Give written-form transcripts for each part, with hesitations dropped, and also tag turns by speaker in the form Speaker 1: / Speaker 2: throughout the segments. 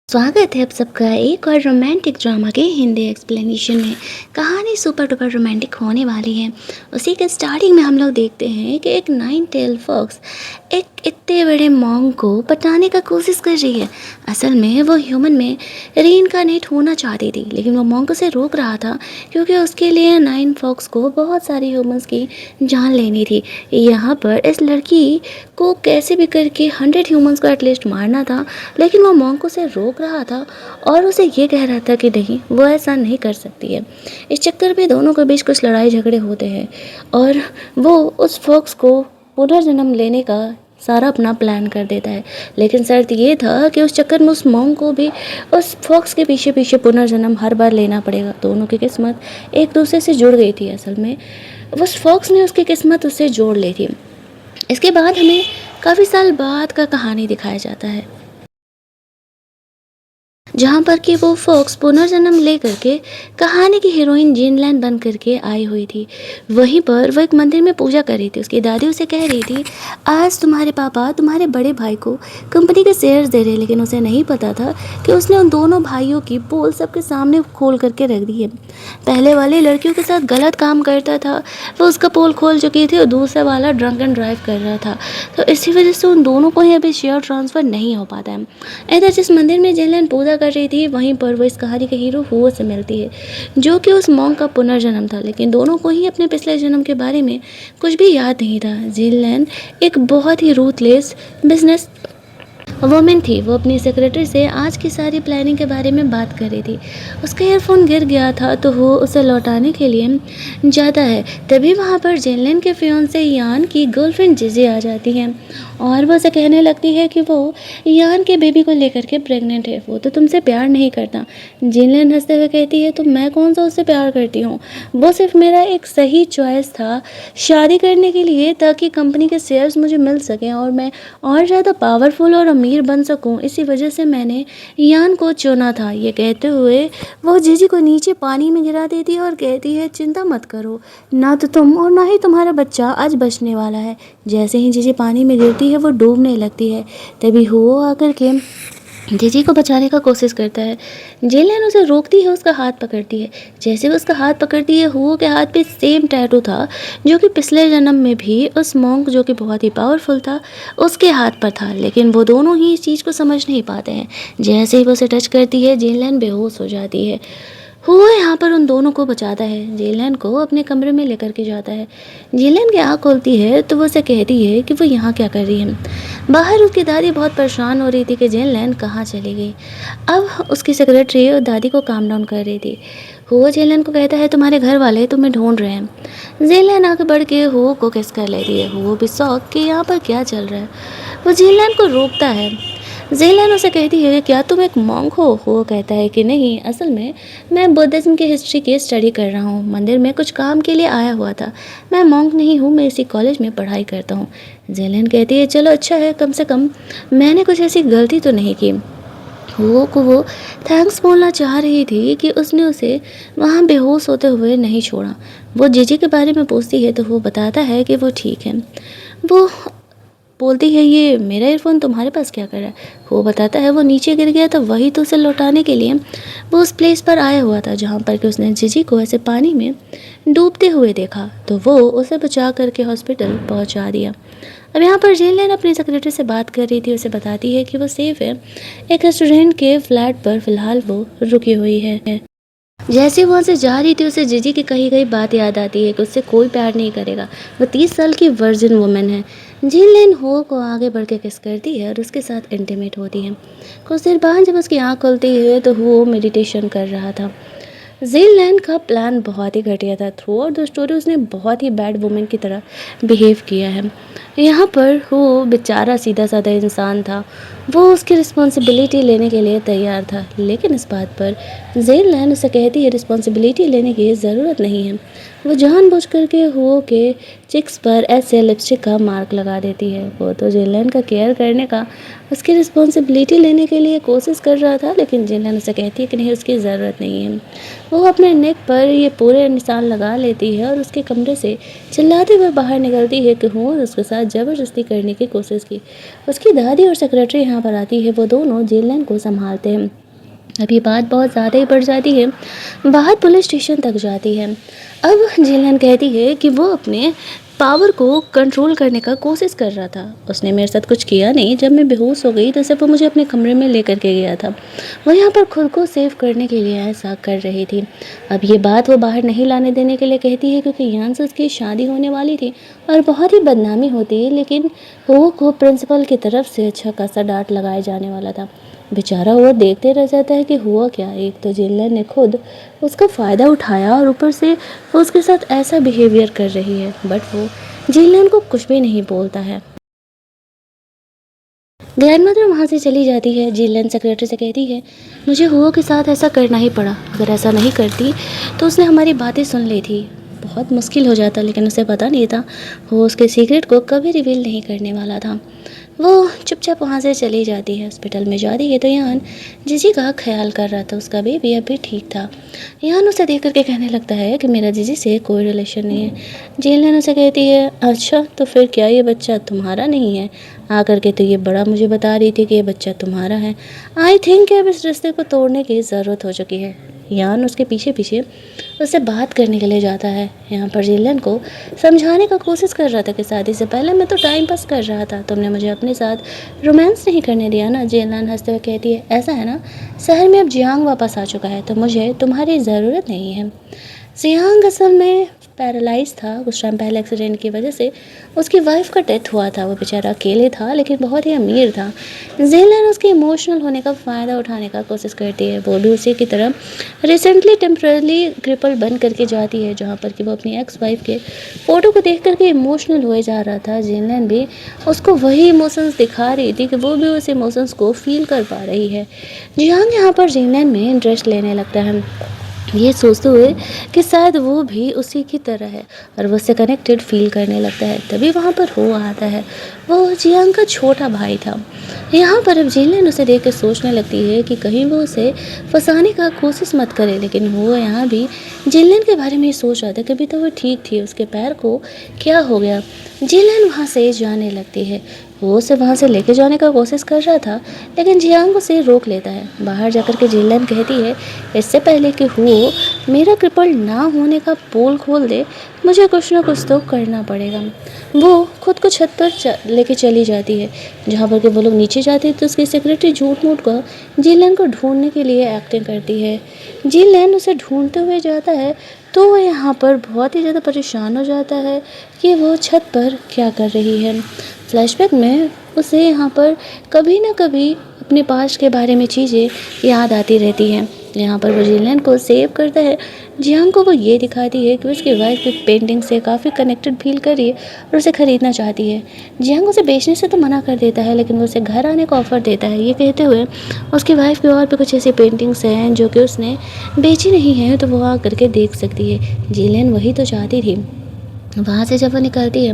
Speaker 1: स्वागत है आप सबका एक और रोमांटिक ड्रामा के हिंदी एक्सप्लेनेशन में। कहानी सुपर डुपर रोमांटिक होने वाली है। उसी के स्टार्टिंग में हम लोग देखते हैं कि एक 9 टेल फॉक्स एक इतने बड़े मॉन्क को पटाने का कोशिश कर रही है। असल में वो ह्यूमन में रीइंकार्नेट होना चाहती थी, लेकिन वो मॉन्क उसे रोक रहा था क्योंकि उसके लिए 9 फॉक्स को बहुत सारी ह्यूमंस की जान लेनी थी। यहाँ पर इस लड़की को कैसे भी करके 100 ह्यूमंस को एटलीस्ट मारना था, लेकिन वो मॉन्क उसे रोक रहा था और उसे ये कह रहा था कि नहीं, वो ऐसा नहीं कर सकती है। इस चक्कर में दोनों के बीच कुछ लड़ाई झगड़े होते हैं और वो उस फॉक्स को पुनर्जन्म लेने का सारा अपना प्लान कर देता है। लेकिन शर्त ये था कि उस चक्कर में उस मॉन्क को भी उस फॉक्स के पीछे पीछे पुनर्जन्म हर बार लेना पड़ेगा। दोनों की किस्मत एक दूसरे से जुड़ गई थी। असल में उस फॉक्स ने उसकी किस्मत उससे जोड़ ली थी। इसके बाद हमें काफ़ी साल बाद का कहानी दिखाया जाता है, जहाँ पर कि वो फॉक्स पुनर्जन्म लेकर के कहानी की हीरोइन जीनलैन बन करके आई हुई थी। वहीं पर वो एक मंदिर में पूजा कर रही थी। उसकी दादी उसे कह रही थी, आज तुम्हारे पापा तुम्हारे बड़े भाई को कंपनी के शेयर्स दे रहे, लेकिन उसे नहीं पता था कि उसने उन दोनों भाइयों की पोल सबके सामने खोल करके रख दी है। पहले वाले लड़कियों के साथ गलत काम करता था, वो उसका पोल खोल चुकी थी और दूसरा वाला ड्रंक एंड ड्राइव कर रहा था। तो इसी वजह से उन दोनों को ही अभी शेयर ट्रांसफ़र नहीं हो पाता है। इधर जिस मंदिर में जीनलैन पूजा कर रही थी, वहीं पर वो इस कहानी के हीरो हुओ से मिलती है, जो कि उस मॉन्क का पुनर्जन्म था। लेकिन दोनों को ही अपने पिछले जन्म के बारे में कुछ भी याद नहीं था। जीनलैन एक बहुत ही रूथलेस बिजनेस वुमेन थी। वो अपनी सेक्रेटरी से आज की सारी प्लानिंग के बारे में बात कर रही थी। उसका ईयरफोन गिर गया था तो वो उसे लौटाने के लिए जाता है। तभी वहाँ पर जेनलिन के फियांसे यान की गर्लफ्रेंड जिजी आ जाती है और वो उसे कहने लगती है कि वो यान के बेबी को लेकर के प्रेग्नेंट है, वो तो तुमसे प्यार नहीं करता। जेनलिन हंसते हुए कहती है, तो मैं कौन सा उससे प्यार करती हूँ, वो सिर्फ मेरा एक सही चॉइस था शादी करने के लिए, ताकि कंपनी के शेयर्स मुझे मिल सकें और मैं और ज़्यादा पावरफुल और अमीर बन सकूं। इसी वजह से मैंने यान को चुना था। ये कहते हुए वो जीजी को नीचे पानी में गिरा देती है और कहती है, चिंता मत करो, ना तो तुम और ना ही तुम्हारा बच्चा आज बचने वाला है। जैसे ही जीजी पानी में गिरती है वो डूबने लगती है। तभी हुओ आकर के जीजी को बचाने का कोशिश करता है। जेलियन उसे रोकती है, उसका हाथ पकड़ती है। जैसे वो उसका हाथ पकड़ती है, हुओ के हाथ पे सेम टैटू था जो कि पिछले जन्म में भी उस मॉन्क जो कि बहुत ही पावरफुल था उसके हाथ पर था। लेकिन वो दोनों ही इस चीज़ को समझ नहीं पाते हैं। जैसे ही वो उसे टच करती है, जेलियन बेहोश हो जाती है। हुआ यहाँ पर उन दोनों को बचाता है, जेलियन को अपने कमरे में लेकर के जाता है। जेलियन की आँख खोलती है तो वो उसे कहती है कि वो यहाँ क्या कर रही है। बाहर उसकी दादी बहुत परेशान हो रही थी कि जेलियन कहाँ चली गई। अब उसकी सेक्रेटरी और दादी को काम डाउन कर रही थी। हुआ जेलियन को कहता है, तुम्हारे घर वाले तुम्हें ढूंढ रहे हैं। जेलियन आगे बढ़ के हुआ को किस कर लेती है। हुआ भी शौक कि यहाँ पर क्या चल रहा है। वो जेलियन को रोकता है। जेलियन उसे कहती है, क्या तुम एक मॉन्क हो। वो कहता है कि नहीं, असल में मैं बुद्धिज्म की हिस्ट्री की स्टडी कर रहा हूँ, मंदिर में कुछ काम के लिए आया हुआ था। मैं मॉन्क नहीं हूँ, मैं इसी कॉलेज में पढ़ाई करता हूँ। जेलियन कहती है, चलो अच्छा है, कम से कम मैंने कुछ ऐसी गलती तो नहीं की। वो थैंक्स बोलना चाह रही थी कि उसने उसे वहाँ बेहोश होते हुए नहीं छोड़ा। वो जीजी के बारे में पूछती है तो वो बताता है कि वो ठीक है। वो बोलती है, ये मेरा ईयरफोन तुम्हारे पास क्या कर रहा है। वो बताता है, वो नीचे गिर गया था, वही तो उसे लौटाने के लिए वो उस प्लेस पर आया हुआ था जहाँ पर कि उसने जीजी को ऐसे पानी में डूबते हुए देखा, तो वो उसे बचा करके हॉस्पिटल पहुँचा दिया। अब यहाँ पर जेलियन अपनी सेक्रेटरी से बात कर रही थी। उसे बताती है कि वो सेफ़ है, एक रेस्टोरेंट के फ्लैट पर फ़िलहाल वो रुकी हुई है। जैसे वहाँ से जा रही थी, उसे जीजी की कही गई बात याद आती है कि उससे कोई प्यार नहीं करेगा, वो 30 साल की वर्जिन वुमेन है। जिनलिन हो को आगे बढ़ के किस करती है और उसके साथ इंटीमेट होती है। कुछ देर बाद जब उसकी आँख खुलती है तो वो मेडिटेशन कर रहा था। जीनलैन का प्लान बहुत ही घटिया था। थ्रू आउट द स्टोरी उसने बहुत ही बैड वुमेन की तरह बिहेव किया है। यहाँ पर वो बेचारा सीधा साधा इंसान था, वो उसकी रिस्पॉन्सिबिलिटी लेने के लिए तैयार था। लेकिन इस बात पर जीनलैन उसे कहती है, रिस्पॉन्सिबिलिटी लेने की ज़रूरत नहीं है, वो जानबूझ करके हुओ के चिक्स पर ऐसे लिपस्टिक का मार्क लगा देती है। वो तो जिनलैन का केयर करने का, उसकी रिस्पॉन्सिबिलिटी लेने के लिए कोशिश कर रहा था, लेकिन जिनलैन उसे कहती है कि नहीं, उसकी ज़रूरत नहीं है। वो अपने नेक पर ये पूरे निशान लगा लेती है और उसके कमरे से चिल्लाते हुए बाहर निकलती है कि हुओ ने उसके साथ ज़बरदस्ती करने की कोशिश की। उसकी दादी और सेक्रेटरी यहाँ पर आती है। वो दोनों जिनलैन को संभालते हैं। अब ये बात बहुत ज़्यादा ही बढ़ जाती है, बाहर पुलिस स्टेशन तक जाती है। अब जिनलैन कहती है कि वो अपने पावर को कंट्रोल करने का कोशिश कर रहा था। उसने मेरे साथ कुछ किया नहीं। जब मैं बेहोश हो गई तो सिर्फ वो मुझे अपने कमरे में लेकर के गया था। वो यहाँ पर खुद को सेव करने के लिए ऐसा कर रही थी। अब ये बात वो बाहर नहीं लाने देने के लिए कहती है, क्योंकि यान से उसकी शादी होने वाली थी और बहुत ही बदनामी होती है। लेकिन वो को प्रिंसिपल की तरफ से अच्छा खासा डांट लगाया जाने वाला था। बेचारा वो देखते रह जाता है कि हुआ क्या। एक तो जिनलैन ने खुद उसका फ़ायदा उठाया और ऊपर से वो उसके साथ ऐसा बिहेवियर कर रही है, बट वो जिनलैन को कुछ भी नहीं बोलता है। ग्रैंडमदर वहाँ से चली जाती है। जिनलैन सेक्रेटरी से कहती है, मुझे हुआ के साथ ऐसा करना ही पड़ा। अगर ऐसा नहीं करती तो उसने हमारी बातें सुन ली थी। बहुत मुश्किल हो जाता, लेकिन उसे पता नहीं था वो उसके सीक्रेट को कभी रिवील नहीं करने वाला था। वो चुपचाप वहाँ से चली जाती है। हॉस्पिटल में जाती है तो यान जीजी का ख्याल कर रहा था। उसका बेबी अभी ठीक था। यान उसे देख करके कहने लगता है कि मेरा जीजी से कोई रिलेशन नहीं है। जिनलैन उसे कहती है, अच्छा तो फिर क्या ये बच्चा तुम्हारा नहीं है? आकर के तो ये बड़ा मुझे बता रही थी कि ये बच्चा तुम्हारा है। आई थिंक अब इस रिश्ते को तोड़ने की ज़रूरत हो चुकी है। यान उसके पीछे पीछे उससे बात करने के लिए जाता है। यहाँ पर जिनलैन को समझाने का कोशिश कर रहा था कि शादी से पहले मैं तो टाइम पास कर रहा था, तुमने मुझे अपने साथ रोमांस नहीं करने दिया ना। जिनलैन हंसते हुए कहती है, ऐसा है ना, शहर में अब जियांग वापस आ चुका है तो मुझे तुम्हारी ज़रूरत नहीं है। जियांग असल में पैरालाइज था। कुछ टाइम पहले एक्सीडेंट की वजह से उसकी वाइफ का डेथ हुआ था। वो बेचारा अकेले था, लेकिन बहुत ही अमीर था। जिनलैन उसके इमोशनल होने का फ़ायदा उठाने का कोशिश करती है। वो भी उसी की तरह रिसेंटली टेम्पररी क्रिपल बन करके जाती है, जहाँ पर कि वो अपनी एक्स वाइफ के फ़ोटो को देख करके इमोशनल हुए जा रहा था। जिनलैन भी उसको वही इमोशंस दिखा रही थी कि वो भी उस इमोशंस को फील कर पा रही है। जियांग यहाँ पर जिनलैन में इंटरेस्ट लेने लगता है, ये सोचते हुए कि शायद वो भी उसी की तरह है और वो उससे कनेक्टेड फील करने लगता है। तभी वहाँ पर हो आता है। वो जियांग का छोटा भाई था। यहाँ पर अब जिनलैन उसे देख कर सोचने लगती है कि कहीं वो उसे फंसाने का कोशिश मत करे, लेकिन वो यहाँ भी जिनलैन के बारे में ही सोच रहा था। कभी तो वो ठीक थी, उसके पैर को क्या हो गया। जिनलैन वहाँ से जाने लगती है। वो उसे वहाँ से लेके जाने का कोशिश कर रहा था, लेकिन जियांग उसे रोक लेता है। बाहर जाकर के जिनलैन कहती है, इससे पहले कि वो मेरा क्रिपल ना होने का पोल खोल दे, मुझे कुछ ना कुछ तो करना पड़ेगा। वो खुद को छत पर लेके चली जाती है। जहाँ पर कि वो लोग नीचे जाते हैं तो उसकी सेक्रेटरी झूठ मूठ का जिनलैन को ढूंढने के लिए एक्टिंग करती है। जिनलैन उसे ढूंढते हुए जाता है तो वह यहाँ पर बहुत ही ज़्यादा परेशान हो जाता है कि वो छत पर क्या कर रही है। फ्लैशबैक में उसे यहाँ पर कभी ना कभी अपने पास्ट के बारे में चीज़ें याद आती रहती हैं। यहाँ पर वो जिनलैन को सेव करता है। जियांग को वो ये दिखाती है कि उसकी वाइफ की पेंटिंग से काफ़ी कनेक्टेड फील कर रही है और उसे ख़रीदना चाहती है। जियांग उसे बेचने से तो मना कर देता है, लेकिन वो उसे घर आने का ऑफ़र देता है, ये कहते हुए उसकी वाइफ की और भी कुछ ऐसी पेंटिंग्स हैं जो कि उसने बेची नहीं है, तो वो आ करके देख सकती है। जिनलैन वही तो चाहती थी। वहाँ से जब वो निकलती है,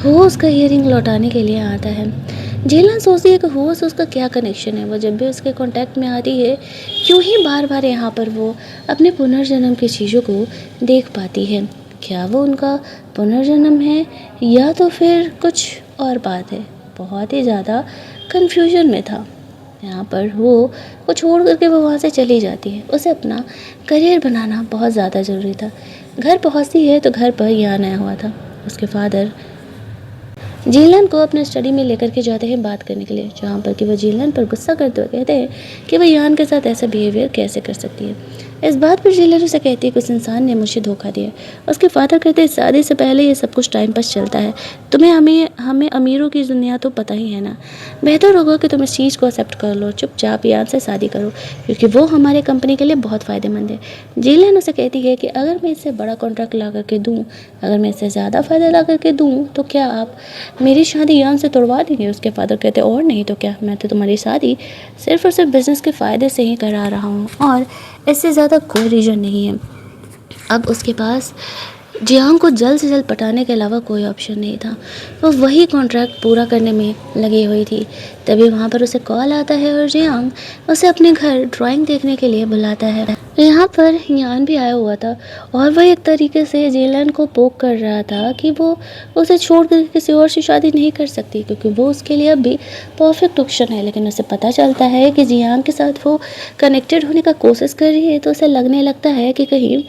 Speaker 1: वो उसका ईयरिंग लौटाने के लिए आता है। जिनलैन सोचती है कि हो से उसका क्या कनेक्शन है। वो जब भी उसके कांटेक्ट में आती है, क्यों ही बार बार यहाँ पर वो अपने पुनर्जन्म की चीज़ों को देख पाती है। क्या वो उनका पुनर्जन्म है या तो फिर कुछ और बात है। बहुत ही ज़्यादा कन्फ्यूजन में था। यहाँ पर वो छोड़ करके वो वहाँ से चली जाती है। उसे अपना करियर बनाना बहुत ज़्यादा ज़रूरी था। घर पहुँचती है तो घर पर यान आया हुआ था। उसके फादर जिनलैन को अपने स्टडी में लेकर के जाते हैं बात करने के लिए, जहाँ पर कि वो जिनलैन पर गुस्सा करते हुए कहते हैं कि वह यान के साथ ऐसा बिहेवियर कैसे कर सकती है। इस बात पर जिनलैन उसे कहती है कि उस इंसान ने मुझे धोखा दिया। उसके फादर कहते हैं, शादी से पहले ये सब कुछ टाइम पास चलता है। तुम्हें हमें अमीरों की दुनिया तो पता ही है ना। बेहतर होगा कि तुम इस चीज़ को एक्सेप्ट कर लो, चुपचाप यान से शादी करो, क्योंकि वो हमारे कंपनी के लिए बहुत फ़ायदेमंद है। जिनलैन उसे कहती है कि अगर मैं इससे बड़ा कॉन्ट्रैक्ट ला करके दूँ, अगर मैं इससे ज़्यादा फ़ायदा ला करके दूँ, तो क्या आप मेरी शादी यान से तोड़वा देंगे? उसके फादर कहते हैं, और नहीं तो क्या, मैं तो तुम्हारी शादी सिर्फ और सिर्फ बिज़नेस के फ़ायदे से ही करा रहा हूँ और इससे ज़्यादा कोई रीज़न नहीं है। अब उसके पास जियांग को जल्द से जल्द पटाने के अलावा कोई ऑप्शन नहीं था। वो वही कॉन्ट्रैक्ट पूरा करने में लगी हुई थी। तभी वहाँ पर उसे कॉल आता है और जियांग उसे अपने घर ड्राइंग देखने के लिए बुलाता है। यहाँ पर यान भी आया हुआ था और वह एक तरीके से जेलन को पोक कर रहा था कि वो उसे छोड़कर किसी और से शादी नहीं कर सकती, क्योंकि वो उसके लिए अभी परफेक्ट ऑप्शन है। लेकिन उसे पता चलता है कि जियांग के साथ वो कनेक्टेड होने का कोशिश कर रही है, तो उसे लगने लगता है कि कहीं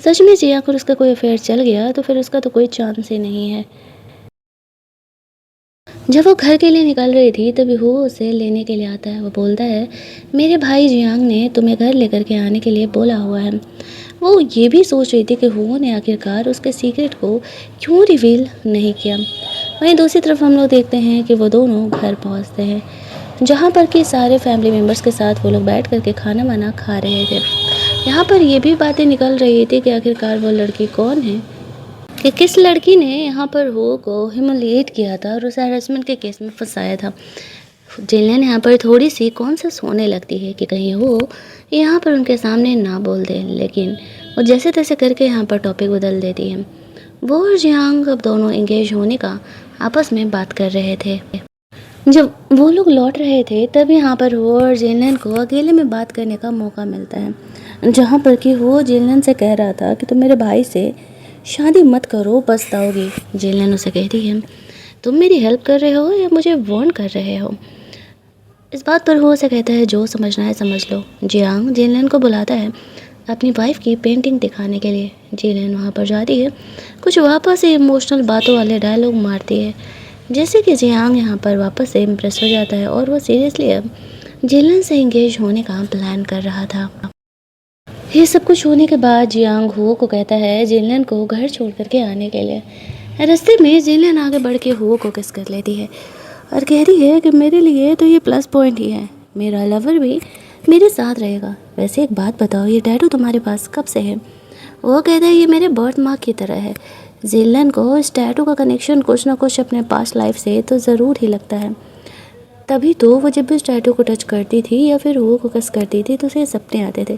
Speaker 1: सच में जियांग और उसका कोई अफेयर चल गया तो फिर उसका तो कोई चांस ही नहीं है। जब वो घर के लिए निकल रही थी तभी वो उसे लेने के लिए आता है। वो बोलता है, मेरे भाई जियांग ने तुम्हें घर लेकर के आने के लिए बोला हुआ है। वो ये भी सोच रही थी कि हुओ ने आखिरकार उसके सीक्रेट को क्यों रिवील नहीं किया। वहीं दूसरी तरफ हम लोग देखते हैं कि वो दोनों घर पहुंचते हैं, जहां पर कि सारे फैमिली मेम्बर्स के साथ वो लोग बैठ करके खाना वाना खा रहे थे। यहाँ पर ये भी बातें निकल रही थी कि आखिरकार वो लड़की कौन है, कि किस लड़की ने यहाँ पर वो को ह्यूमिलिएट किया था और उसे हैरेसमेंट के केस में फंसाया था। जिलियन यहाँ पर थोड़ी सी कॉन्शियस होने लगती है कि कहीं वो यहाँ पर उनके सामने ना बोल दे, लेकिन वो जैसे तैसे करके यहाँ पर टॉपिक बदल देती है। वो और जियांग अब दोनों एंगेज होने का आपस में बात कर रहे थे। जब वो लोग लौट रहे थे तब यहाँ पर वो और जिलियन को अकेले में बात करने का मौका मिलता है, जहाँ पर कि वो जिलियन से कह रहा था कि तुम मेरे भाई से शादी मत करो, पछताओगी। जिलियन उसे कहती है, तुम मेरी हेल्प कर रहे हो या मुझे वार्न कर रहे हो। इस बात पर वो उसे कहता है, जो समझना है समझ लो। जियांग जिलियन को बुलाता है अपनी वाइफ की पेंटिंग दिखाने के लिए। जिलियन वहाँ पर जाती है, कुछ वापस से इमोशनल बातों वाले डायलॉग मारती है, जैसे कि जियांग यहाँ पर वापस से इम्प्रेस हो जाता है और वो सीरियसली अब जिलियन से इंगेज होने का प्लान कर रहा था। ये सब कुछ होने के बाद जियांग हुओ को कहता है जिलियन को घर छोड़ करके आने के लिए। रास्ते में जिलियन आगे बढ़ के हुओ को किस कर लेती है और कहती है कि मेरे लिए तो ये प्लस पॉइंट ही है, मेरा लवर भी मेरे साथ रहेगा। वैसे एक बात बताओ, ये टैटू तुम्हारे पास कब से है? वो कहता है, ये मेरे बर्थ मार्क की तरह है। जिलियन को इस टैटू का कनेक्शन कुछ ना कुछ अपने पास्ट लाइफ से तो ज़रूर ही लगता है। तभी तो वो जब भी उस टैटू को टच करती थी या फिर वो को किस करती थी तो उसे सपने आते थे।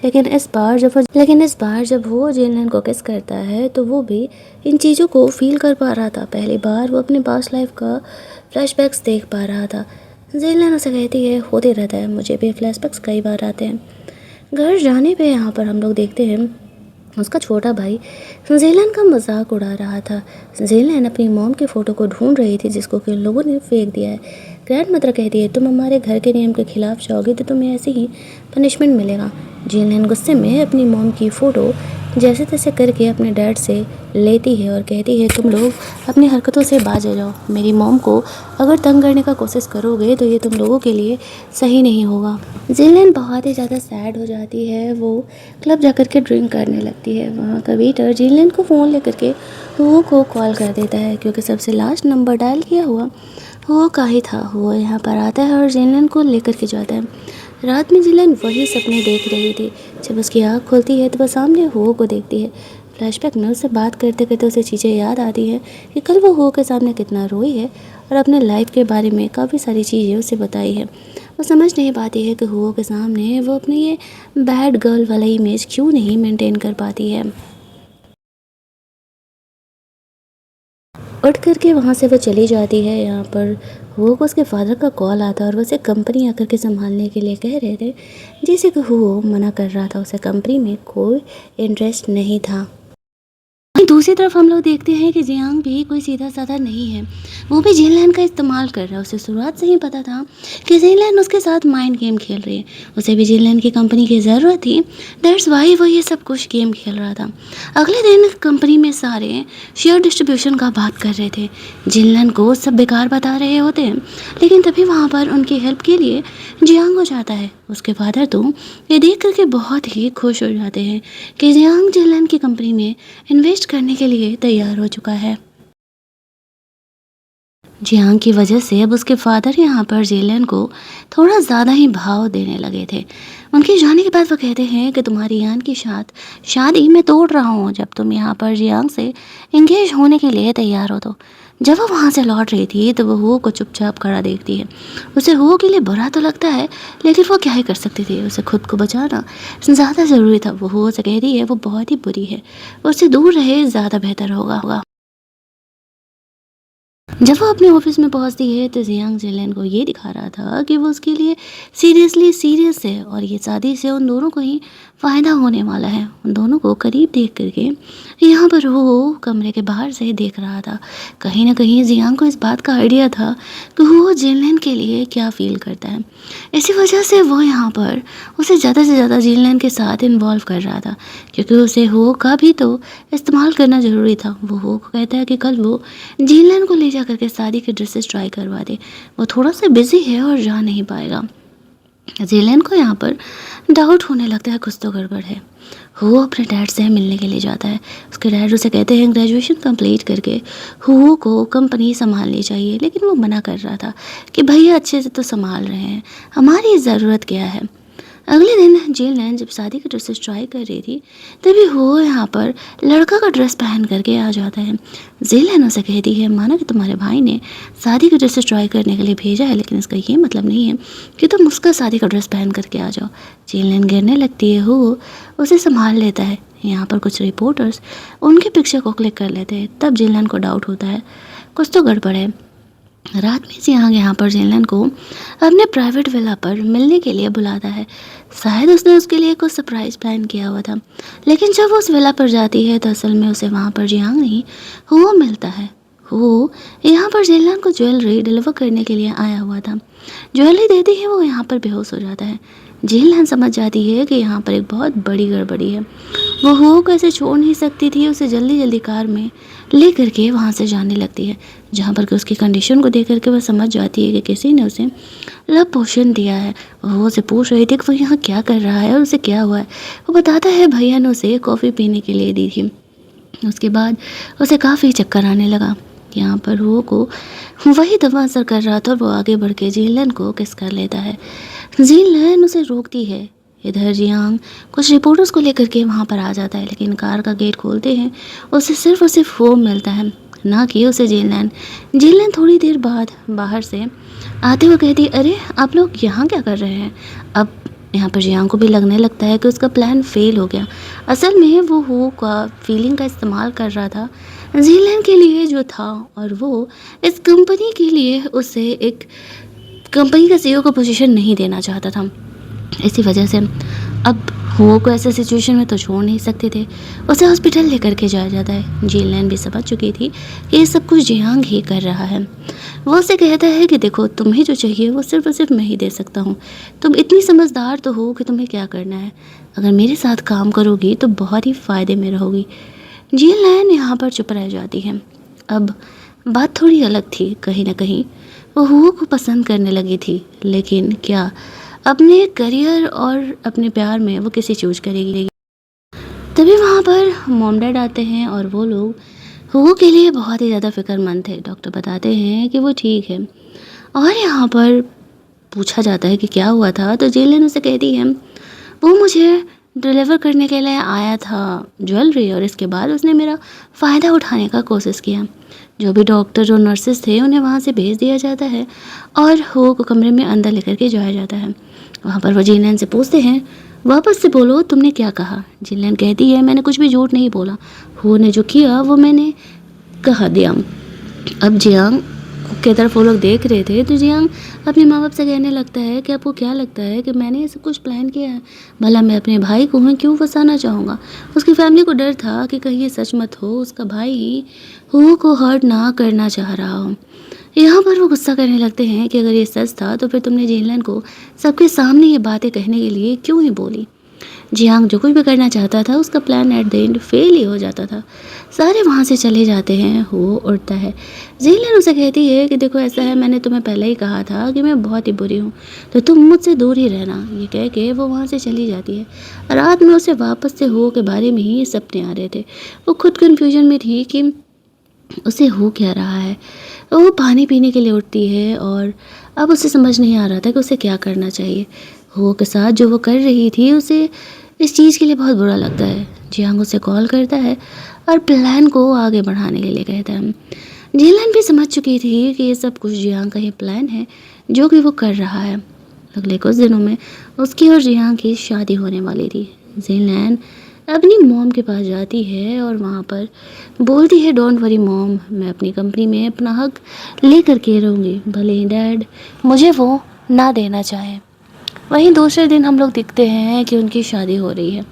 Speaker 1: लेकिन इस बार जब वो जिलियन को किस करता है तो वो भी इन चीज़ों को फील कर पा रहा था। पहली बार वो अपने पास्ट लाइफ का फ्लैशबैक्स देख पा रहा था। जिलियन उसे कहती है, होते रहता है, मुझे भी फ्लैशबैक्स कई बार आते हैं। घर जाने पे यहाँ पर हम लोग देखते हैं उसका छोटा भाई जिलियन का मजाक उड़ा रहा था। जिलियन अपनी मॉम की फ़ोटो को ढूंढ रही थी, जिसको कि लोगों ने फेंक दिया है। ग्रैंड मदर कहती है, तुम हमारे घर के नियम के खिलाफ जाओगे तो तुम्हें ऐसे ही पनिशमेंट मिलेगा। जिलियन गुस्से में अपनी मॉम की फ़ोटो जैसे तैसे करके अपने डैड से लेती है और कहती है, तुम लोग अपनी हरकतों से बाज आ जाओ। मेरी मॉम को अगर तंग करने का कोशिश करोगे तो ये तुम लोगों के लिए सही नहीं होगा। जिलियन बहुत ही ज़्यादा सैड हो जाती है। वो क्लब जाकर के ड्रिंक करने लगती है। वहाँ का वेटर जिलियन को फ़ोन लेकर के वो को कॉल कर देता है, क्योंकि सबसे लास्ट नंबर डायल किया हुआ वो का ही था। वो यहाँ पर आता है और जिलियन को लेकर के जाता है। रात में जिलियन वही सपने देख रही थी। जब उसकी आँख खुलती है तो वह सामने हो को देखती है। फ्लैशबैक में उससे बात करते करते उसे चीज़ें याद आती हैं कि कल वो हो के सामने कितना रोई है और अपने लाइफ के बारे में काफ़ी सारी चीज़ें उसे बताई है। वो समझ नहीं पाती है कि हो के सामने वो अपनी ये बैड गर्ल वाला इमेज क्यों नहीं मेंटेन कर पाती है। उठ करके वहाँ से वो चली जाती है। यहाँ पर वो को उसके फादर का कॉल आता है और वो उसे कंपनी आकर के संभालने के लिए कह रहे थे, जिसे कि वो मना कर रहा था। उसे कंपनी में कोई इंटरेस्ट नहीं था। दूसरी तरफ हम लोग देखते हैं कि जियांग भी कोई सीधा साधा नहीं है। वो भी जिनलैन का इस्तेमाल कर रहा है। उसे शुरुआत से ही पता था कि जिनलैन उसके साथ माइंड गेम खेल रही है। उसे भी जिनलैन की कंपनी की ज़रूरत थी, दैट्स वाई वो ये सब कुछ गेम खेल रहा था। अगले दिन कंपनी में सारे शेयर डिस्ट्रीब्यूशन का बात कर रहे थे। जिनलैन को सब बेकार बता रहे होते हैं, लेकिन तभी वहाँ पर उनकी हेल्प के लिए जियांग हो जाता है। उसके फादर तो ये देख करके बहुत ही खुश हो जाते हैं कि जियांग जिनलैन की कंपनी में इन्वेस्ट करने के लिए तैयार हो चुका है। जियांग की वजह से अब उसके फादर यहाँ पर जिलियन को थोड़ा ज़्यादा ही भाव देने लगे थे। उनके जाने के बाद वो कहते हैं कि तुम्हारी यान की शादी मैं तोड़ रहा हूँ जब तुम यहाँ पर जियांग से इंगेज होने के लिए तैयार हो तो। जब वो वहाँ से लौट रही थी तो वो हो को चुपचाप खड़ा देखती है। उसे हो के लिए बुरा तो लगता है, लेकिन वो क्या ही कर सकती थी, उसे खुद को बचाना ज़्यादा ज़रूरी था। वो हो से कह रही है वो बहुत ही बुरी है, उससे दूर रहे ज़्यादा बेहतर होगा। जब वो अपने ऑफिस में पहुंचती है तो जियांग जेलिन को ये दिखा रहा था कि वो उसके लिए सीरियसली सीरियस है और ये शादी से उन दोनों को ही फ़ायदा होने वाला है। उन दोनों को करीब देख करके यहाँ पर वो कमरे के बाहर से देख रहा था। कहीं ना कहीं जियांग को इस बात का आइडिया था कि वो जेलिन के लिए क्या फील करता है। इसी वजह से वो यहाँ पर उसे ज़्यादा से ज़्यादा जेलिन के साथ इन्वॉल्व कर रहा था, क्योंकि उसे हो का भी तो इस्तेमाल करना ज़रूरी था। वो हो को कहता है कि कल वो जीलन को ले जा करके शादी के ड्रेसेस ट्राई करवा दे, वो थोड़ा सा बिजी है और जा नहीं पाएगा। जीलन को यहाँ पर डाउट होने लगता है, कुछ तो गड़बड़ है। वो अपने डैड से मिलने के लिए जाता है। उसके डैड उसे कहते हैं ग्रेजुएशन कंप्लीट करके हो को कंपनी संभालनी चाहिए, लेकिन वो मना कर रहा था कि भैया अच्छे से तो संभाल रहे हैं, हमारी ज़रूरत क्या है। अगले दिन जेलन जब शादी का ड्रेसेस ट्राई कर रही थी तभी वो यहाँ पर लड़का का ड्रेस पहन करके आ जाता है। जेलन उसे कहती है माना कि तुम्हारे भाई ने शादी का ड्रेसेस ट्राई करने के लिए भेजा है, लेकिन इसका ये मतलब नहीं है कि तुम उसका शादी का ड्रेस पहन करके आ जाओ। जेलन गिरने लगती है, हो उसे संभाल लेता है। यहाँ पर कुछ रिपोर्टर्स उनके पिक्चर को क्लिक कर लेते हैं। तब जेलन को डाउट होता है कुछ तो गड़बड़ है। रात में जियांग यहाँ पर जेलन को अपने प्राइवेट विला पर मिलने के लिए बुलाता है। शायद उसने उसके लिए कुछ सरप्राइज प्लान किया हुआ था, लेकिन जब वो उस विला पर जाती है तो असल में उसे वहाँ पर जियांग नहीं वो मिलता है। वो यहाँ पर जेलन को ज्वेलरी डिलीवर करने के लिए आया हुआ था। ज्वेलरी देती है वो यहाँ पर बेहोश हो जाता है। जेलन समझ जाती है कि यहाँ पर एक बहुत बड़ी गड़बड़ी है। वो हो कैसे छोड़ नहीं सकती थी, उसे जल्दी जल्दी कार में ले करके वहाँ से जाने लगती है, जहाँ पर कि उसकी कंडीशन को देख करके वह समझ जाती है कि किसी ने उसे लव पोशन दिया है। वो उसे पूछ रही थी कि वो यहाँ क्या कर रहा है और उसे क्या हुआ है। वो बताता है भैया ने उसे कॉफ़ी पीने के लिए दी थी, उसके बाद उसे काफ़ी चक्कर आने लगा। यहाँ पर वो को वही दवा असर कर रहा था और वो आगे बढ़ के जीलन को किस कर लेता है। जीलन उसे रोकती है। इधर जियांग कुछ रिपोर्टर्स को लेकर के वहाँ पर आ जाता है, लेकिन कार का गेट खोलते हैं उसे सिर्फ और सिर्फ वो मिलता है, ना कि उसे जीलन। जीलन थोड़ी देर बाद बाहर से आते हुए कहती अरे आप लोग यहाँ क्या कर रहे हैं। अब यहाँ पर जियांग को भी लगने लगता है कि उसका प्लान फेल हो गया। असल में वो हो का फीलिंग का इस्तेमाल कर रहा था जीलन के लिए जो था, और वो इस कंपनी के लिए उसे एक कंपनी का सीईओ का पोजीशन नहीं देना चाहता था। इसी वजह से अब हो को ऐसे सिचुएशन में तो छोड़ नहीं सकते थे, उसे हॉस्पिटल लेकर के जाया जाता है। जीलन भी समझ चुकी थी कि ये सब कुछ जियांग ही कर रहा है। वो उसे कहता है कि देखो तुम्हें जो चाहिए वो सिर्फ और सिर्फ मैं ही दे सकता हूँ, तुम इतनी समझदार तो हो कि तुम्हें क्या करना है, अगर मेरे साथ काम करोगी तो बहुत ही फ़ायदे में रहोगी। जीलन यहाँ पर चुप रह जाती है। अब बात थोड़ी अलग थी, कहीं ना कहीं वो हो को पसंद करने लगी थी, लेकिन क्या अपने करियर और अपने प्यार में वो किसी चूज करेगी। तभी वहाँ पर मॉम डैड आते हैं और वो लोग हो के लिए बहुत ही ज़्यादा फिक्रमंद थे। डॉक्टर बताते हैं कि वो ठीक है, और यहाँ पर पूछा जाता है कि क्या हुआ था, तो जेलन उसे कहती है वो मुझे डिलीवर करने के लिए आया था ज्वेलरी, और इसके बाद उसने मेरा फ़ायदा उठाने का कोशिश किया। जो भी डॉक्टर और नर्सेस थे उन्हें वहाँ से भेज दिया जाता है और हो को कमरे में अंदर लेकर के जाया जाता है। वहाँ पर वो जीलन से पूछते हैं वापस से बोलो तुमने क्या कहा। जीलन कहती है मैंने कुछ भी झूठ नहीं बोला, हो ने जो किया वो मैंने कहा दिया। अब जियांग की तरफ वो लोग देख रहे थे तो जियांग अपने माँ बाप से कहने लगता है कि आपको क्या लगता है कि मैंने ये सब कुछ प्लान किया है, भला मैं अपने भाई को मैं क्यों फंसाना चाहूँगा। उसकी फैमिली को डर था कि कहीं ये सच मत हो, उसका भाई ही हो को हर्ट ना करना चाह रहा हो। यहाँ पर वो गुस्सा करने लगते हैं कि अगर ये सच था तो फिर तुमने जीलन को सबके सामने ये बातें कहने के लिए क्यों ही बोली। जियांग जो कुछ भी करना चाहता था उसका plan at the end fail ही हो जाता था। सारे वहाँ से चले जाते हैं, वो उड़ता है। जीलन उसे कहती है कि देखो ऐसा है, मैंने तुम्हें पहले ही कहा था कि मैं बहुत ही बुरी हूँ, तो तुम मुझसे दूर ही रहना। ये कह के वो वहाँ से चली जाती है। रात में उसे वापस से हो के बारे में ही सपने आ रहे थे। वो खुद कन्फ्यूजन में थी कि उसे हो क्या रहा है। वो पानी पीने के लिए उठती है और अब उसे समझ नहीं आ रहा था कि उसे क्या करना चाहिए। हो के साथ जो वो कर रही थी उसे इस चीज़ के लिए बहुत बुरा लगता है। जियांग उसे कॉल करता है और प्लान को आगे बढ़ाने के लिए कहता है। जीलन भी समझ चुकी थी कि ये सब कुछ जियांग का ही प्लान है जो कि वो कर रहा है। अगले कुछ दिनों में उसकी और जियांग की शादी होने वाली थी। जीलन अपनी मॉम के पास जाती है और वहाँ पर बोलती है, डोंट वरी मॉम, मैं अपनी कंपनी में अपना हक लेकर के रहूँगी, भले ही डैड मुझे वो ना देना चाहे। वहीं दूसरे दिन हम लोग देखते हैं कि उनकी शादी हो रही है,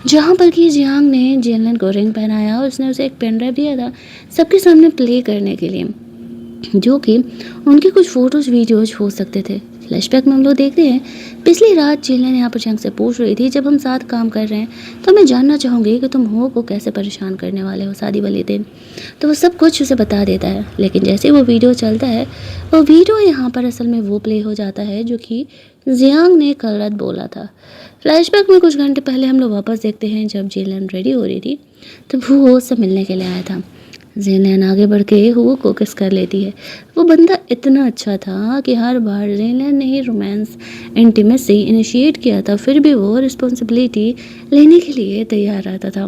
Speaker 1: जहाँ पर कि जियांग ने जेलन को रिंग पहनाया और उसने उसे एक पेन ड्राइव दिया था सबके सामने प्ले करने के लिए, जो कि उनके कुछ फ़ोटोज़ वीडियोज़ हो सकते थे। फ्लैशबैक में हम लोग देख रहे हैं पिछली रात जिलन यहाँ पर जंग से पूछ रही थी, जब हम साथ काम कर रहे हैं तो मैं जानना चाहूँगी कि तुम हो को कैसे परेशान करने वाले हो शादी वाले दिन। तो वो सब कुछ उसे बता देता है, लेकिन जैसे वो वीडियो चलता है वो वीडियो यहाँ पर असल में वो प्ले हो जाता है जो कि जियांग ने कल रात बोला था। फ्लैशबैक में कुछ घंटे पहले हम लोग वापस देखते हैं जब जेलन रेडी हो रही थी तब वो उससे मिलने के लिए आया था। जेलन आगे बढ़ के हुओ को किस कर लेती है। वो बंदा इतना अच्छा था कि हर बार जेलन ने ही रोमांस इंटीमेसी इनिशिएट किया था, फिर भी वो रिस्पॉन्सिबिलिटी लेने के लिए तैयार रहता था।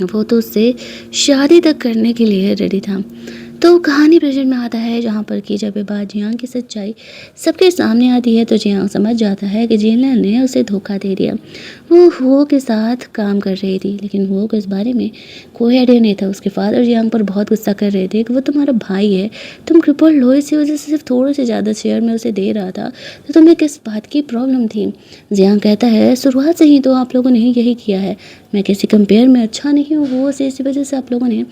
Speaker 1: वो तो उससे शादी तक करने के लिए रेडी था। तो कहानी प्रेजेंट में आता है जहाँ पर कि जब ये बात जियांग की सच्चाई सबके सामने आती है तो जियांग समझ जाता है कि जेलन ने उसे धोखा दे दिया। वो हुओ के साथ काम कर रही थी, लेकिन हुओ को इस बारे में कोई आइडिया नहीं था। उसके फादर जियांग पर बहुत गुस्सा कर रहे थे कि वो तुम्हारा भाई है, तुम क्रिपल लो, इसी वजह से सिर्फ थोड़े से ज़्यादा शेयर में उसे दे रहा था, तो तुम्हें किस बात की प्रॉब्लम थी। जियांग कहता है, शुरुआत से ही तो आप लोगों ने यही किया है, मैं किसी कंपेयर में अच्छा नहीं हूँ हुओ से, इसी वजह से आप लोगों ने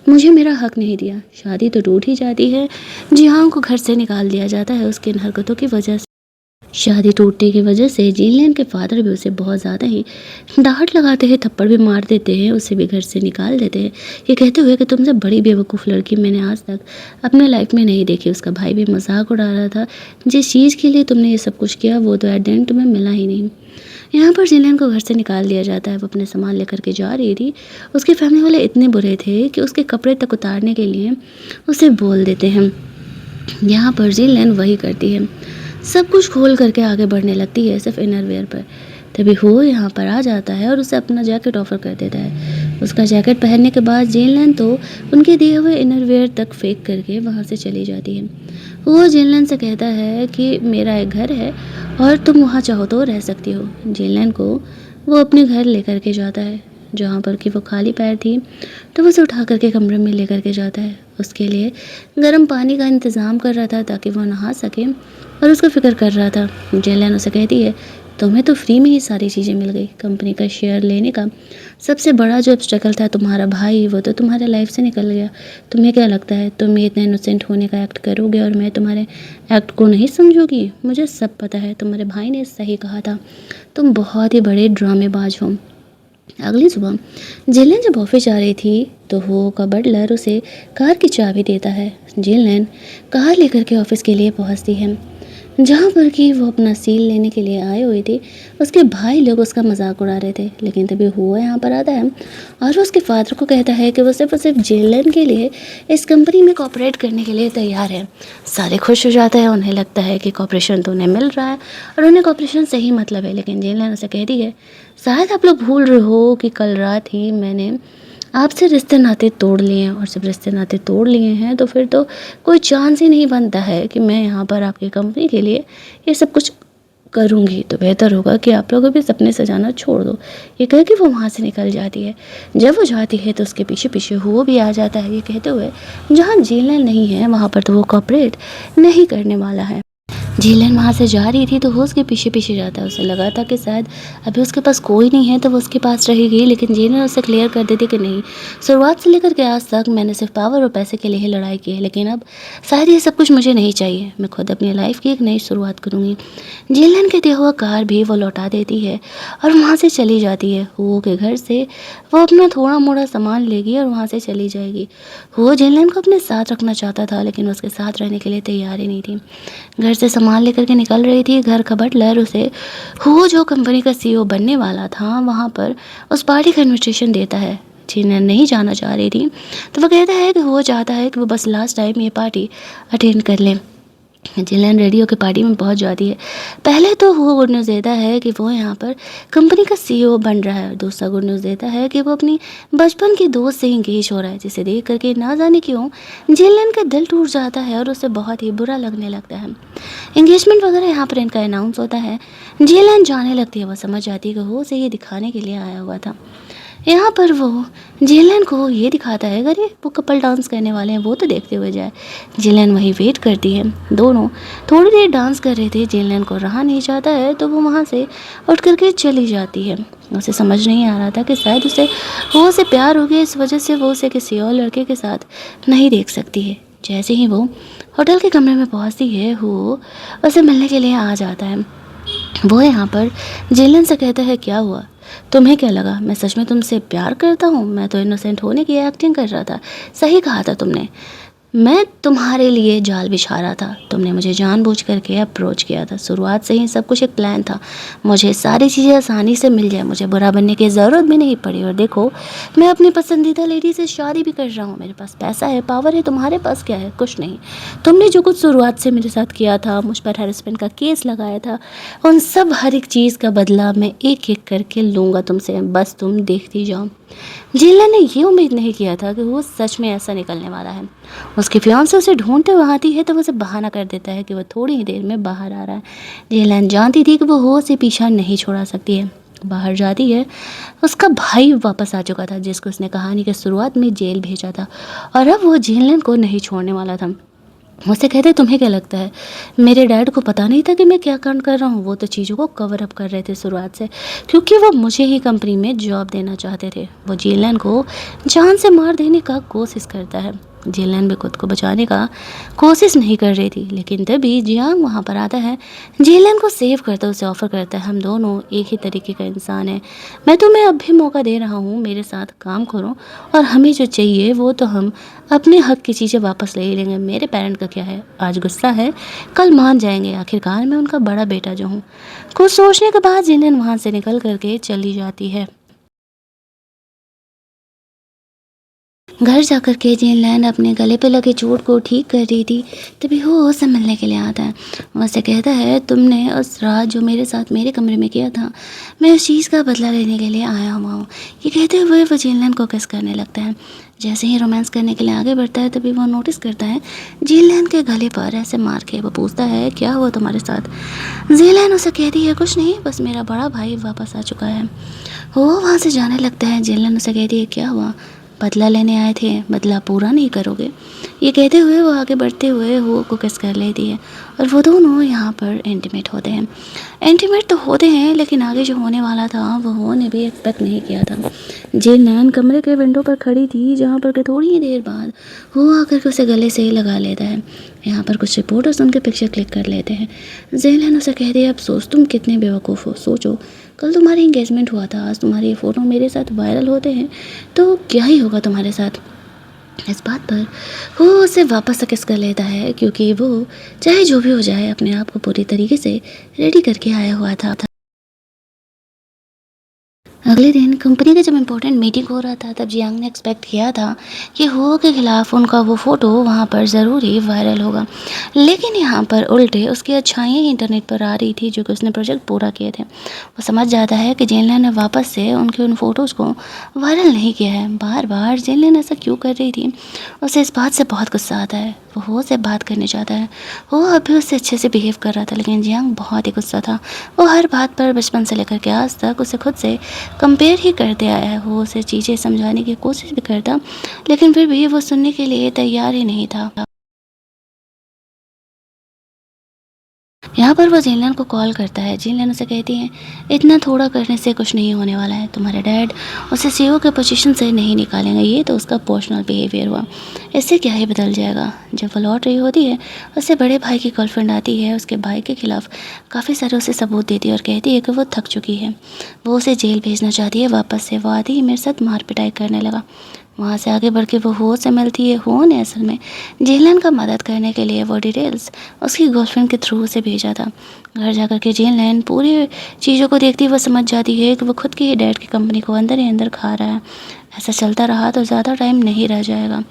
Speaker 1: मुझे मेरा हक नहीं दिया। शादी तो टूट ही जाती है, जियांग को घर से निकाल दिया जाता है उसकी इन हरकतों की वजह से। शादी टूटने की वजह से जिनलिन के फादर भी उसे बहुत ज़्यादा ही डांट लगाते हैं, थप्पड़ भी मार देते हैं, उसे भी घर से निकाल देते हैं, ये कहते हुए कि तुमसे बड़ी बेवकूफ़ लड़की मैंने आज तक अपने लाइफ में नहीं देखी। उसका भाई भी मजाक उड़ा रहा था, जिस चीज़ के लिए तुमने ये सब कुछ किया वो तो एट द एंड तुम्हें मिला ही नहीं। यहाँ पर जिनलिन को घर से निकाल दिया जाता है। वो अपने सामान लेकर के जा रही थी, उसके फैमिली वाले इतने बुरे थे कि उसके कपड़े तक उतारने के लिए उसे बोल देते हैं। यहाँ पर जिनलिन वही करती है, सब कुछ खोल करके आगे बढ़ने लगती है सिर्फ इनरवेयर पर। तभी हो यहाँ पर आ जाता है और उसे अपना जैकेट ऑफर कर देता है। उसका जैकेट पहनने के बाद जिनलिन तो उनके दिए हुए इनरवेयर तक फेंक करके वहाँ से चली जाती है। वो जिनलिन से कहता है कि मेरा एक घर है और तुम वहाँ चाहो तो रह सकती हो। जिनलिन को वो अपने घर लेकर के जाता है, जहाँ पर कि वो खाली पैर थी, तो वो उसे उठा करके कमरे में लेकर के जाता है। उसके लिए गर्म पानी का इंतज़ाम कर रहा था ताकि वो नहा सके और उसका फिक्र कर रहा था। जेलन उसे कहती है, तुम्हें तो फ्री में ही सारी चीज़ें मिल गई, कंपनी का शेयर लेने का सबसे बड़ा जो स्ट्रगल था तुम्हारा भाई, वो तो तुम्हारे लाइफ से निकल गया। तुम्हें क्या लगता है तुम ये इतना इनोसेंट होने का एक्ट करोगे और मैं तुम्हारे एक्ट को नहीं समझूंगी? मुझे सब पता है, तुम्हारे भाई ने सही कहा था, तुम बहुत ही बड़े ड्रामेबाज हो। अगली सुबह जिलन जब ऑफिस जा रही थी तो हो का बटलर उसे कार की चाबी देता है। जिलन कार लेकर के ऑफिस के लिए पहुंचती है, जहाँ पर कि वो अपना सील लेने के लिए आए हुए थे। उसके भाई लोग उसका मजाक उड़ा रहे थे, लेकिन तभी हुआ यहाँ पर आता है और वो उसके फादर को कहता है कि वो सिर्फ और सिर्फ जिलन के लिए इस कंपनी में कॉपरेट करने के लिए तैयार है। सारे खुश हो जाते हैं, उन्हें लगता है कि कॉपरेशन तो उन्हें मिल रहा है और उन्हें कॉपरेशन से ही मतलब है। लेकिन जिलन उसे कहती है, शायद आप लोग भूल रहे हो कि कल रात ही मैंने आपसे रिश्ते नाते तोड़ लिए हैं, और जब रिश्ते नाते तोड़ लिए हैं तो फिर तो कोई चांस ही नहीं बनता है कि मैं यहाँ पर आपकी कंपनी के लिए ये सब कुछ करूँगी। तो बेहतर होगा कि आप लोग भी सपने सजाना छोड़ दो। ये कह के वो वहाँ से निकल जाती है। जब वो जाती है तो उसके पीछे पीछे वो भी आ जाता है, ये कहते हुए जहाँ जिलन नहीं है वहाँ पर तो वो कॉपरेट नहीं करने वाला है। जिलन वहाँ से जा रही थी तो वो उसके पीछे पीछे जाता है। उसे लगा था कि शायद अभी उसके पास कोई नहीं है तो वो उसके पास रहेगी, लेकिन जिलन उसे क्लियर कर देती कि नहीं, शुरुआत से लेकर के आज तक मैंने सिर्फ पावर और पैसे के लिए ही लड़ाई की है, लेकिन अब शायद ये सब कुछ मुझे नहीं चाहिए, मैं खुद अपनी लाइफ की एक नई शुरुआत करूँगी। जिलन के दिया हुआ कार भी वो लौटा देती है और वहाँ से चली जाती है। हुओ के घर से वो अपना थोड़ा मोड़ा सामान लेगी और वहाँ से चली जाएगी। हुओ जिलन को अपने साथ रखना चाहता था, लेकिन उसके साथ रहने के लिए तैयार ही नहीं थी। घर से सामान लेकर के निकल रही थी। घर का बटलर उसे हुओ जो कंपनी का सीईओ बनने वाला था वहाँ पर उस पार्टी का इन्विटेशन देता है। जिलन नहीं जाना चाह रही थी तो वो कहता है कि वो चाहता है कि वो बस लास्ट टाइम ये पार्टी अटेंड कर लें। जिनलैन रेडियो की पार्टी में पहुंच जाती है। पहले तो वो गुड न्यूज़ देता है कि वो यहाँ पर कंपनी का सीईओ बन रहा है। दूसरा गुड न्यूज़ देता है कि वो अपनी बचपन की दोस्त से इंगेज हो रहा है, जिसे देख करके ना जाने क्यों जिनलैन का दिल टूट जाता है और उसे बहुत ही बुरा लगने लगता है। एंगेजमेंट वगैरह यहाँ पर इनका अनाउंस होता है। जिनलैन जाने लगती है। वो समझ जाती है कि वो उसे ये दिखाने के लिए आया हुआ था। यहाँ पर वो जिनलैन को ये दिखाता है, अरे वो कपल डांस करने वाले हैं, वो तो देखते हुए जाए। जिनलैन वहीं वेट करती है। दोनों थोड़ी देर डांस कर रहे थे। जिनलैन को रहा नहीं जाता है तो वो वहाँ से उठ करके चली जाती है। उसे समझ नहीं आ रहा था कि शायद उसे प्यार हो गया, इस वजह से वो उसे किसी और लड़के के साथ नहीं देख सकती है। जैसे ही वो होटल के कमरे में पहुँचती है, वो उसे मिलने के लिए आ जाता है। वो यहाँ पर जिनलैन से कहता है, क्या हुआ, तुम्हें क्या लगा मैं सच में तुमसे प्यार करता हूँ? मैं तो इनोसेंट होने की एक्टिंग कर रहा था। सही कहा था तुमने, मैं तुम्हारे लिए जाल बिछा रहा था। तुमने मुझे जानबूझ करके अप्रोच किया था। शुरुआत से ही सब कुछ एक प्लान था। मुझे सारी चीज़ें आसानी से मिल जाए, मुझे बुरा बनने की ज़रूरत भी नहीं पड़ी। और देखो, मैं अपनी पसंदीदा लेडी से शादी भी कर रहा हूँ। मेरे पास पैसा है, पावर है। तुम्हारे पास क्या है? कुछ नहीं। तुमने जो कुछ शुरुआत से मेरे साथ किया था, मुझ पर हैरेसमेंट का केस लगाया था, उन सब हर एक चीज़ का बदला मैं एक एक करके लूँगा तुमसे। बस तुम देखती जाओ। जिनलैन ने ये उम्मीद नहीं किया था कि वो सच में ऐसा निकलने वाला है। उसकी फियांसे उसे ढूंढते हुए आती है तो वो उसे बहाना कर देता है कि वो थोड़ी ही देर में बाहर आ रहा है। जिनलैन जानती थी कि वो हो से पीछा नहीं छोड़ा सकती है। बाहर जाती है। उसका भाई वापस आ चुका था, जिसको उसने कहानी के शुरुआत में जेल भेजा था, और अब वो जिनलैन को नहीं छोड़ने वाला था। मुझसे कहते, तुम्हें क्या लगता है मेरे डैड को पता नहीं था कि मैं क्या कांड कर रहा हूँ? वो तो चीज़ों को कवर अप कर रहे थे शुरुआत से, क्योंकि वो मुझे ही कंपनी में जॉब देना चाहते थे। वो जिनलैन को जान से मार देने का कोशिश करता है। जिनलैन भी खुद को बचाने का कोशिश नहीं कर रही थी, लेकिन तभी जियांग वहाँ पर आता है। जिनलैन को सेव करता, उसे ऑफर करता है, हम दोनों एक ही तरीके का इंसान है। मैं तुम्हें अब भी मौका दे रहा हूँ, मेरे साथ काम करो और हमें जो चाहिए वो तो हम अपने हक की चीज़ें वापस ले लेंगे। मेरे पेरेंट का क्या है, आज गुस्सा है कल मान जाएंगे। आखिरकार मैं उनका बड़ा बेटा जो हूँ। कुछ सोचने के बाद जिनलैन वहाँ से निकल करके चली जाती है। घर जाकर के जिनलैन अपने गले पे लगे चोट को ठीक कर रही थी, तभी वो उससे मिलने के लिए आता है। वो उससे कहता है, तुमने उस रात जो मेरे साथ मेरे कमरे में किया था, मैं उस चीज़ का बदला लेने के लिए आया हुआ हूँ। ये कहते हुए वो जिनलैन को किस करने लगता है। जैसे ही रोमांस करने के लिए आगे बढ़ता है, तभी वो नोटिस करता है जिनलैन के गले पर ऐसे मार के। वो पूछता है, क्या हुआ तुम्हारे साथ? जिनलैन उसे कहती है, कुछ नहीं, बस मेरा बड़ा भाई वापस आ चुका है। वो वहाँ से जाने लगता है। जिनलैन उसे कहती है, क्या हुआ? बदला लेने आए थे, बदला पूरा नहीं करोगे? ये कहते हुए वो आगे बढ़ते हुए वो को किस कर लेती है, और वो दोनों यहाँ पर इंटीमेट होते हैं। इंटीमेट तो होते हैं, लेकिन आगे जो होने वाला था वो उन्होंने भी एक्सपेक्ट नहीं किया था। जिनलैन कमरे के विंडो पर खड़ी थी, जहाँ पर के थोड़ी ही देर बाद वो आकर के उसे गले से लगा लेता है। यहाँ पर कुछ रिपोर्टर्स उनके पिक्चर क्लिक कर लेते हैं। जिनलैन उसे कहती है, अफसोस, तुम कितने बेवकूफ़ हो। सोचो, कल तुम्हारी इंगेजमेंट हुआ था, आज तुम्हारे ये फ़ोटो मेरे साथ वायरल होते हैं तो क्या ही होगा तुम्हारे साथ। इस बात पर वो उसे वापस से किस कर लेता है, क्योंकि वो चाहे जो भी हो जाए अपने आप को पूरी तरीके से रेडी करके आया हुआ था। अगले दिन कंपनी का जब इम्पोर्टेंट मीटिंग हो रहा था, तब जियांग ने एक्सपेक्ट किया था कि हो के खिलाफ उनका वो फ़ोटो वहाँ पर ज़रूर ही वायरल होगा, लेकिन यहाँ पर उल्टे उसकी अच्छाइयाँ ही इंटरनेट पर आ रही थी, जो कि उसने प्रोजेक्ट पूरा किए थे। वो समझ जाता है कि जिनलैन ने वापस से उनके उन फ़ोटोज़ को वायरल नहीं किया है। बार बार जिनलैन ऐसा क्यों कर रही थी, उसे इस बात से बहुत गुस्सा आता है। वो हो से बात करने चाहता है। वो अभी उससे अच्छे से बिहेव कर रहा था, लेकिन जियांग बहुत ही गुस्सा था। वो हर बात पर बचपन से लेकर के आज तक उसे खुद से कंपेयर ही करते आया है। वो उसे चीज़ें समझाने की कोशिश भी करता, लेकिन फिर भी वो सुनने के लिए तैयार ही नहीं था। यहाँ पर वो जिनलैन को कॉल करता है। जिनलैन उसे कहती है, इतना थोड़ा करने से कुछ नहीं होने वाला है। तुम्हारे डैड उसे सीईओ के पोजीशन से नहीं निकालेंगे। ये तो उसका पर्सनल बिहेवियर हुआ, इससे क्या ही बदल जाएगा। जब वो लौट रही होती है, उससे बड़े भाई की गर्लफ्रेंड आती है। उसके भाई के खिलाफ काफ़ी सारे उसे सबूत देती है और कहती है कि वो थक चुकी है, वो उसे जेल भेजना चाहती है वापस से। वो आती ही मेरे साथ मार पिटाई करने लगा। वहाँ से आगे बढ़ के वो हो से मिलती है। हो ने असल में जिनलैन का मदद करने के लिए वो डिटेल्स उसकी गर्लफ्रेंड के थ्रू से भेजा था। घर जाकर के जिनलैन पूरी चीज़ों को देखती वो समझ जाती है कि वो खुद की ही डैड की कंपनी को अंदर ही अंदर खा रहा है। ऐसा चलता रहा तो ज़्यादा टाइम नहीं रह जाएगा।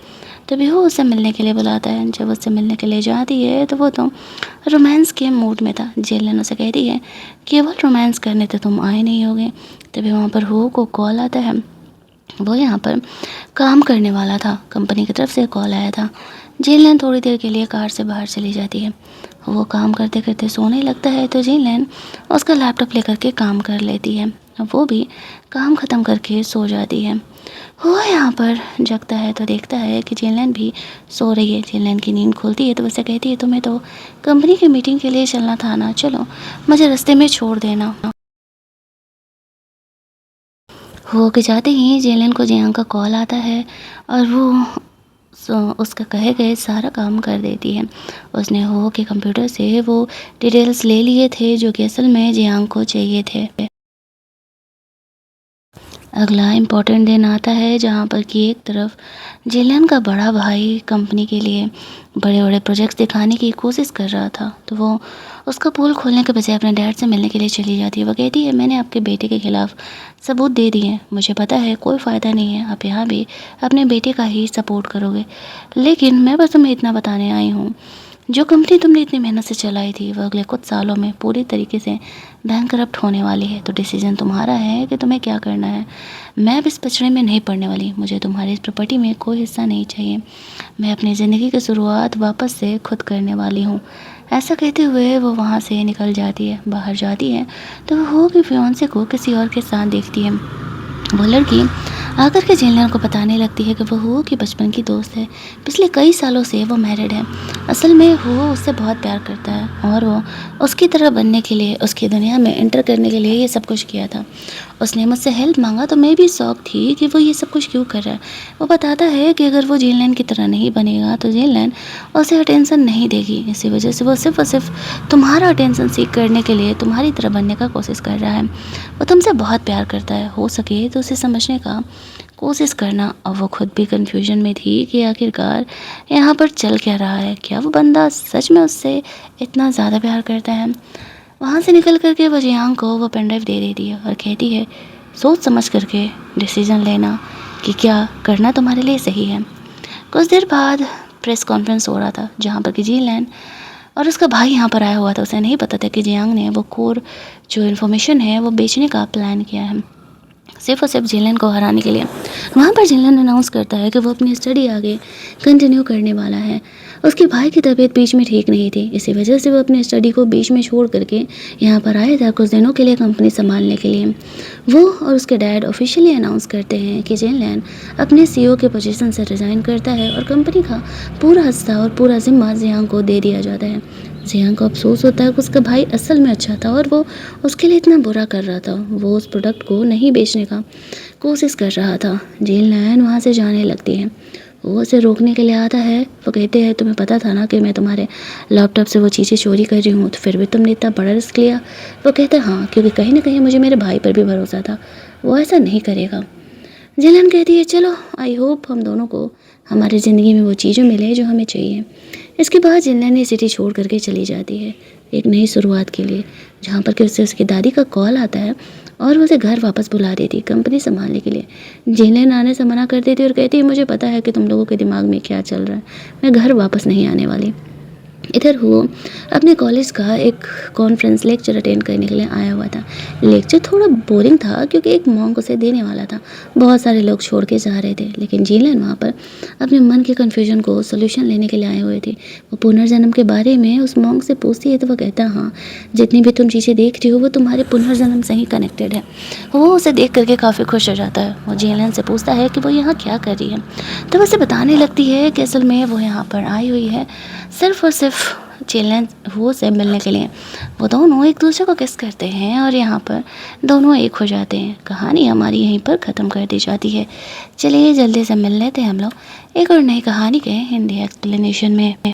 Speaker 1: तभी वो उससे मिलने के लिए बुलाता है। जब उससे मिलने के लिए जाती है तो वो तो रोमांस के मूड में था। जेलन उसे कहती है केवल रोमांस करने तो तुम आए नहीं होगे। तभी वहाँ पर हो को कॉल आता है। वो यहाँ पर काम करने वाला था, कंपनी की तरफ से कॉल आया था। जेनलैन थोड़ी देर के लिए कार से बाहर चली जाती है। वो काम करते करते सोने लगता है तो जेनलैन उसका लैपटॉप लेकर के काम कर लेती है। वो भी काम ख़त्म करके सो जाती है। वो यहाँ पर जगता है तो देखता है कि जेनलैन भी सो रही है। जेनलैन की नींद खुलती है तो उससे कहती है तुम्हें तो कंपनी की मीटिंग के लिए चलना था ना, चलो मुझे रास्ते में छोड़ देना। हो के जाते ही जेनलैन को जियांग का कॉल आता है और वो उसका कहे गए सारा काम कर देती है। उसने हो के कंप्यूटर से वो डिटेल्स ले लिए थे जो कि असल में जियांग को चाहिए थे। अगला इम्पॉर्टेंट दिन आता है जहाँ पर कि एक तरफ जेलन का बड़ा भाई कंपनी के लिए बड़े बड़े प्रोजेक्ट्स दिखाने की कोशिश कर रहा था, तो वो उसका पोल खोलने के बजाय अपने डैड से मिलने के लिए चली जाती है। वो कहती है मैंने आपके बेटे के खिलाफ सबूत दे दिए हैं, मुझे पता है कोई फ़ायदा नहीं है, आप यहाँ भी अपने बेटे का ही सपोर्ट करोगे, लेकिन मैं बस तुम्हें इतना बताने आई हूँ जो कंपनी तुमने इतनी मेहनत से चलाई थी वो अगले कुछ सालों में पूरी तरीके से बैंकरप्ट होने वाली है। तो डिसीजन तुम्हारा है कि तुम्हें क्या करना है। मैं अब इस पचड़े में नहीं पड़ने वाली, मुझे तुम्हारी इस प्रॉपर्टी में कोई हिस्सा नहीं चाहिए। मैं अपनी ज़िंदगी की शुरुआत वापस से खुद करने वाली हूँ। ऐसा कहते हुए वो वहाँ से निकल जाती है। बाहर जाती है तो वो हो कि फियांसे को किसी और के साथ देखती है। वो लड़की आकर के जेनलैन को बताने लगती है कि वो हो की बचपन की दोस्त है, पिछले कई सालों से वो मैरिड है। असल में वो उससे बहुत प्यार करता है और वो उसकी तरह बनने के लिए, उसकी दुनिया में एंटर करने के लिए ये सब कुछ किया था। उसने मुझसे हेल्प मांगा तो मैं भी शौक थी कि वो ये सब कुछ क्यों कर रहा है। वो बताता है कि अगर वो जेनलैन की तरह नहीं बनेगा तो जेनलैन उसे अटेंशन नहीं देगी, इसी वजह से वो सिर्फ और सिर्फ तुम्हारा अटेंशन सीख करने के लिए तुम्हारी तरह बनने का कोशिश कर रहा है। वो तुमसे बहुत प्यार करता है, हो सके तो उसे समझने का कोशिश करना। और वो खुद भी कन्फ्यूजन में थी कि आखिरकार यहाँ पर चल क्या रहा है, क्या वो बंदा सच में उससे इतना ज़्यादा प्यार करता है। वहाँ से निकल करके वो जियांग को वो पेन ड्राइव दे देती है और कहती है सोच समझ करके डिसीजन लेना कि क्या करना तुम्हारे लिए सही है। कुछ देर बाद प्रेस कॉन्फ्रेंस हो रहा था जहाँ पर कि जेनलैन और उसका भाई यहाँ पर आया हुआ था। उसे नहीं पता था कि जियांग ने वो कोर जो इन्फॉर्मेशन है वो बेचने का प्लान किया है सिर्फ और सिर्फ जेनलैन को हराने के लिए। वहाँ पर जेनलैन अनाउंस करता है कि वो अपनी स्टडी आगे कंटिन्यू करने वाला है। उसके भाई की तबीयत बीच में ठीक नहीं थी, इसी वजह से वो अपनी स्टडी को बीच में छोड़ करके यहाँ पर आया था कुछ दिनों के लिए कंपनी संभालने के लिए। वो और उसके डैड ऑफिशियली अनाउंस करते हैं कि जेनलैन अपने सीईओ के पोजीशन से रिज़ाइन करता है और कंपनी का पूरा हिस्सा और पूरा जिम्मा जियांग को दे दिया जाता है। जियांग को अफसोस होता है कि उसका भाई असल में अच्छा था और वो उसके लिए इतना बुरा कर रहा था। वो उस प्रोडक्ट को नहीं बेचने का कोशिश कर रहा था। जेनलैन वहाँ से जाने लगती है। वो उसे रोकने के लिए आता है। वो कहते हैं तुम्हें पता था ना कि मैं तुम्हारे लैपटॉप से वो चीज़ें चोरी कर रही हूँ, तो फिर भी तुमने इतना बड़ा रिस्क लिया। वो कहते हैं हाँ, क्योंकि कहीं ना कहीं मुझे मेरे भाई पर भी भरोसा था, वो ऐसा नहीं करेगा। जेनलैन कहती है चलो आई होप हम दोनों को हमारी ज़िंदगी में वो चीज़ें मिले जो हमें चाहिए। इसके बाद जेनलैन ये सिटी छोड़ करके चली जाती है एक नई शुरुआत के लिए, जहाँ पर कि उससे उसकी दादी का कॉल आता है और वो उसे घर वापस बुला देती कंपनी संभालने के लिए। जेनलैन आने से मना कर देती और कहती है मुझे पता है कि तुम लोगों के दिमाग में क्या चल रहा है, मैं घर वापस नहीं आने वाली। इधर वो अपने कॉलेज का एक कॉन्फ्रेंस लेक्चर अटेंड करने के लिए आया हुआ था। लेक्चर थोड़ा बोरिंग था क्योंकि एक मॉन्क उसे देने वाला था, बहुत सारे लोग छोड़ के जा रहे थे, लेकिन जेनलैन वहाँ पर अपने मन के कन्फ्यूजन को सोल्यूशन लेने के लिए आए हुए थे। वो पुनर्जन्म के बारे में उस मॉन्क से पूछती है तो वो कहता है हाँ, जितनी भी तुम चीज़ें देख रही हो वो तुम्हारे पुनर्जन्म से ही कनेक्टेड है। वो उसे देख करके काफ़ी खुश हो जाता है। वो जेनलैन से पूछता है कि वो यहाँ क्या कर रही है, तो वो उसे बताने लगती है कि असल में वो यहाँ पर आई हुई है सिर्फ और सिर्फ जेनलैन हो से मिलने के लिए। वो दोनों एक दूसरे को किस करते हैं और यहाँ पर दोनों एक हो जाते हैं। कहानी हमारी यहीं पर ख़त्म कर दी जाती है। चलिए जल्दी से मिल लेते हैं हम लोग एक और नई कहानी के हिंदी एक्सप्लेनेशन में।